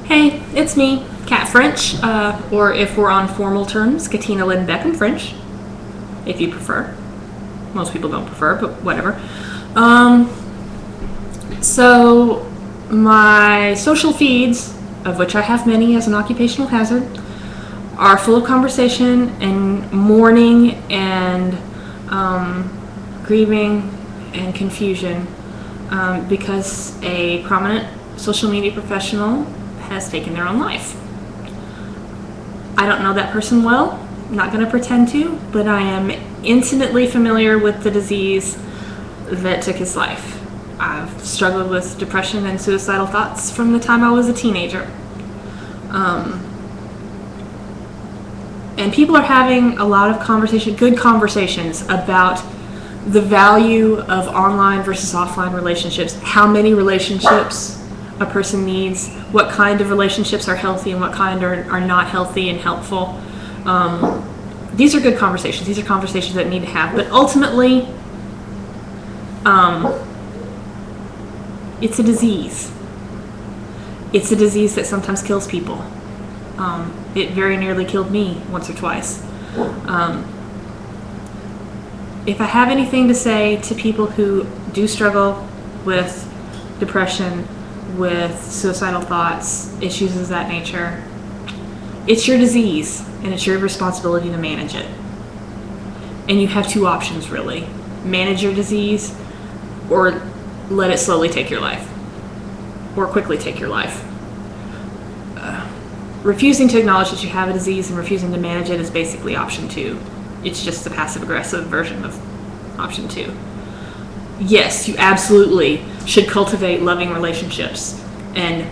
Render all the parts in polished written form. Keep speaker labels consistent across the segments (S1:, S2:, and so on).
S1: Hey, it's me, Kat French, or if we're on formal terms, Katina Lynn Beckham French, if you prefer. Most people don't prefer, but whatever. So my social feeds, of which I have many as an occupational hazard, are full of conversation and mourning and grieving and confusion because a prominent social media professional has taken their own life. I don't know that person well, not going to pretend to, but I am intimately familiar with the disease that took his life. I've struggled with depression and suicidal thoughts from the time I was a teenager. And people are having a lot of good conversations about the value of online versus offline relationships, how many relationships a person needs, what kind of relationships are healthy and what kind are not healthy and helpful. These are good conversations. These are conversations that need to have. But ultimately, it's a disease. It's a disease that sometimes kills people. It very nearly killed me once or twice. If I have anything to say to people who do struggle with depression, with suicidal thoughts, issues of that nature, it's your disease and it's your responsibility to manage it. And you have two options, really. Manage your disease or let it slowly take your life or quickly take your life. Refusing to acknowledge that you have a disease and refusing to manage it is basically option 2. It's just the passive-aggressive version of option 2. Yes, you absolutely should cultivate loving relationships and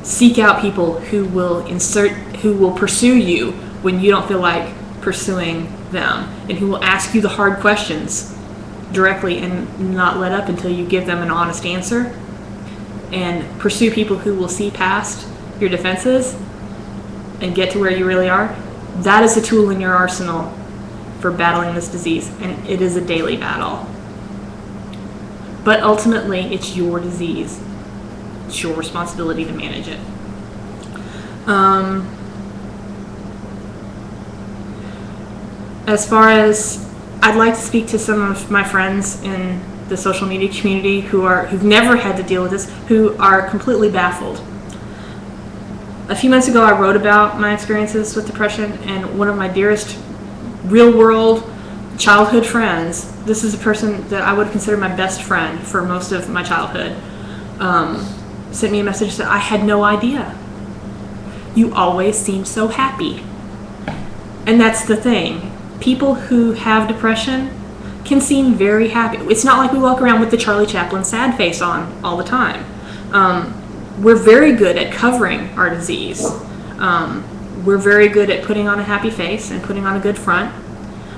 S1: seek out people who will pursue you when you don't feel like pursuing them, and who will ask you the hard questions directly and not let up until you give them an honest answer, and pursue people who will see past your defenses and get to where you really are. That is a tool in your arsenal for battling this disease, and it is a daily battle. But ultimately, it's your disease. It's your responsibility to manage it. As far as, I'd like to speak to some of my friends in the social media community who've never had to deal with this, who are completely baffled. A few months ago, I wrote about my experiences with depression, and one of my dearest real-world childhood friends, this is a person that I would consider my best friend for most of my childhood, sent me a message that I had no idea. You always seem so happy. And that's the thing. People who have depression can seem very happy. It's not like we walk around with the Charlie Chaplin sad face on all the time. We're very good at covering our disease. We're very good at putting on a happy face and putting on a good front.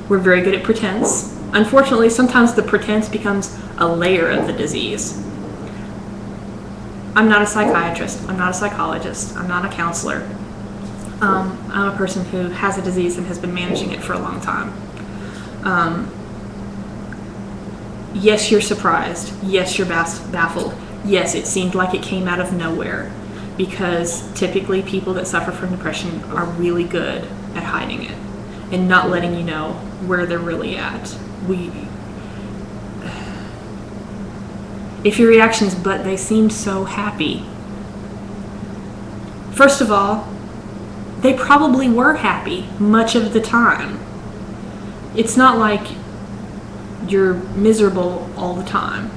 S1: We're very good at pretense. Unfortunately, sometimes the pretense becomes a layer of the disease. I'm not a psychiatrist. I'm not a psychologist. I'm not a counselor. I'm a person who has a disease and has been managing it for a long time. Yes, you're surprised. Yes, you're baffled. Yes, it seemed like it came out of nowhere, because typically people that suffer from depression are really good at hiding it and not letting you know where they're really at. If your reaction is, but they seemed so happy. First of all, they probably were happy much of the time. It's not like you're miserable all the time.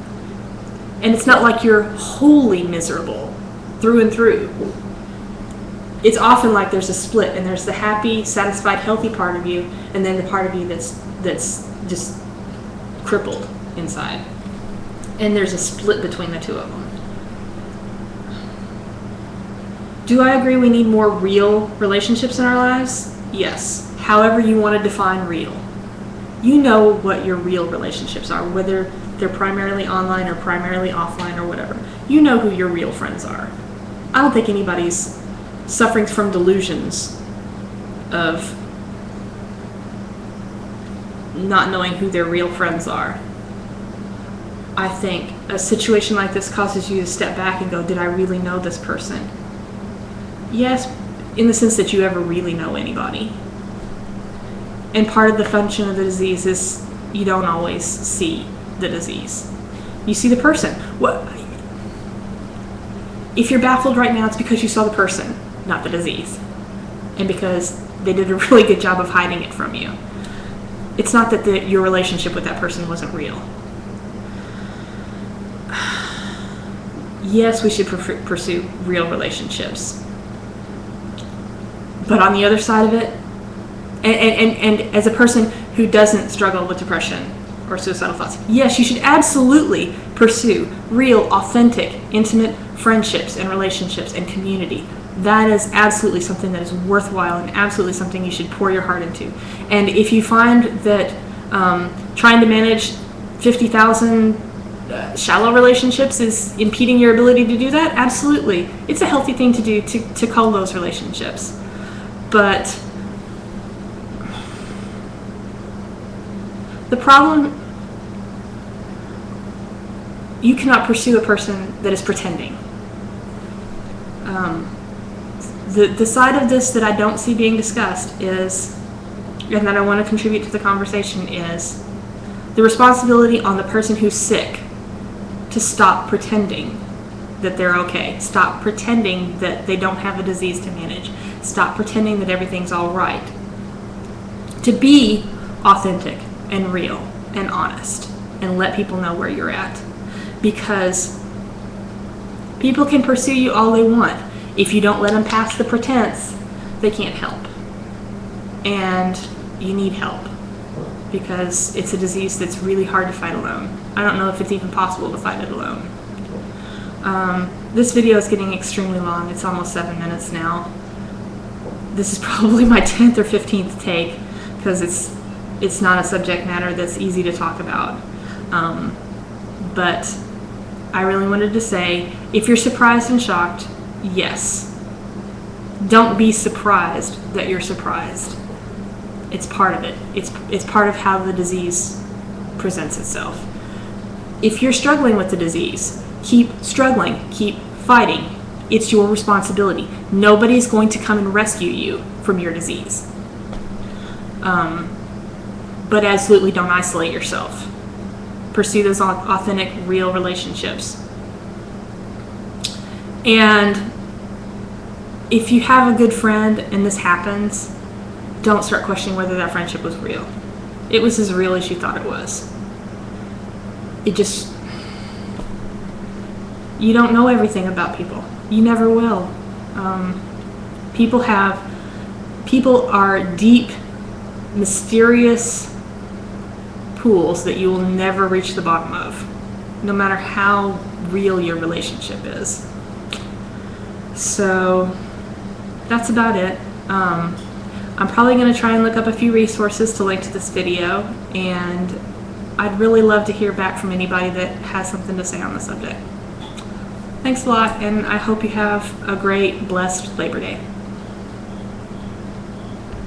S1: And it's not like you're wholly miserable through and through. It's often like there's a split, and there's the happy, satisfied, healthy part of you, and then the part of you that's just crippled inside. And there's a split between the two of them. Do I agree we need more real relationships in our lives? Yes. However you want to define real. You know what your real relationships are, whether they're primarily online or primarily offline or whatever. You know who your real friends are. I don't think anybody's suffering from delusions of not knowing who their real friends are. I think a situation like this causes you to step back and go, did I really know this person? Yes, in the sense that you ever really know anybody. And part of the function of the disease is you don't always see the disease. You see the person. If you're baffled right now, it's because you saw the person, not the disease. And because they did a really good job of hiding it from you. It's not that your relationship with that person wasn't real. Yes, we should pursue real relationships. But on the other side of it, and as a person who doesn't struggle with depression or suicidal thoughts, yes, you should absolutely pursue real, authentic, intimate friendships and relationships and community. That is absolutely something that is worthwhile and absolutely something you should pour your heart into. And if you find that trying to manage 50,000 shallow relationships is impeding your ability to do that, absolutely. It's a healthy thing to do to cull those relationships. But the problem, you cannot pursue a person that is pretending. The side of this that I don't see being discussed is, and that I want to contribute to the conversation, is the responsibility on the person who's sick to stop pretending that they're okay. Stop pretending that they don't have a disease to manage. Stop pretending that everything's all right. To be authentic and real and honest and let people know where you're at. Because people can pursue you all they want. If you don't let them past the pretense, they can't help. And you need help. Because it's a disease that's really hard to fight alone. I don't know if it's even possible to fight it alone. This video is getting extremely long. It's almost 7 minutes now. This is probably my 10th or 15th take because it's not a subject matter that's easy to talk about. But I really wanted to say, if you're surprised and shocked, yes. Don't be surprised that you're surprised. It's part of it. It's part of how the disease presents itself. If you're struggling with the disease, keep struggling, keep fighting. It's your responsibility. Nobody's going to come and rescue you from your disease. But absolutely don't isolate yourself. Pursue those authentic, real relationships. And if you have a good friend and this happens, don't start questioning whether that friendship was real. It was as real as you thought it was. You don't know everything about people. You never will. People are deep, mysterious pools that you will never reach the bottom of, no matter how real your relationship is. So that's about it. I'm probably going to try and look up a few resources to link to this video, and I'd really love to hear back from anybody that has something to say on the subject. Thanks a lot, and I hope you have a great, blessed Labor Day.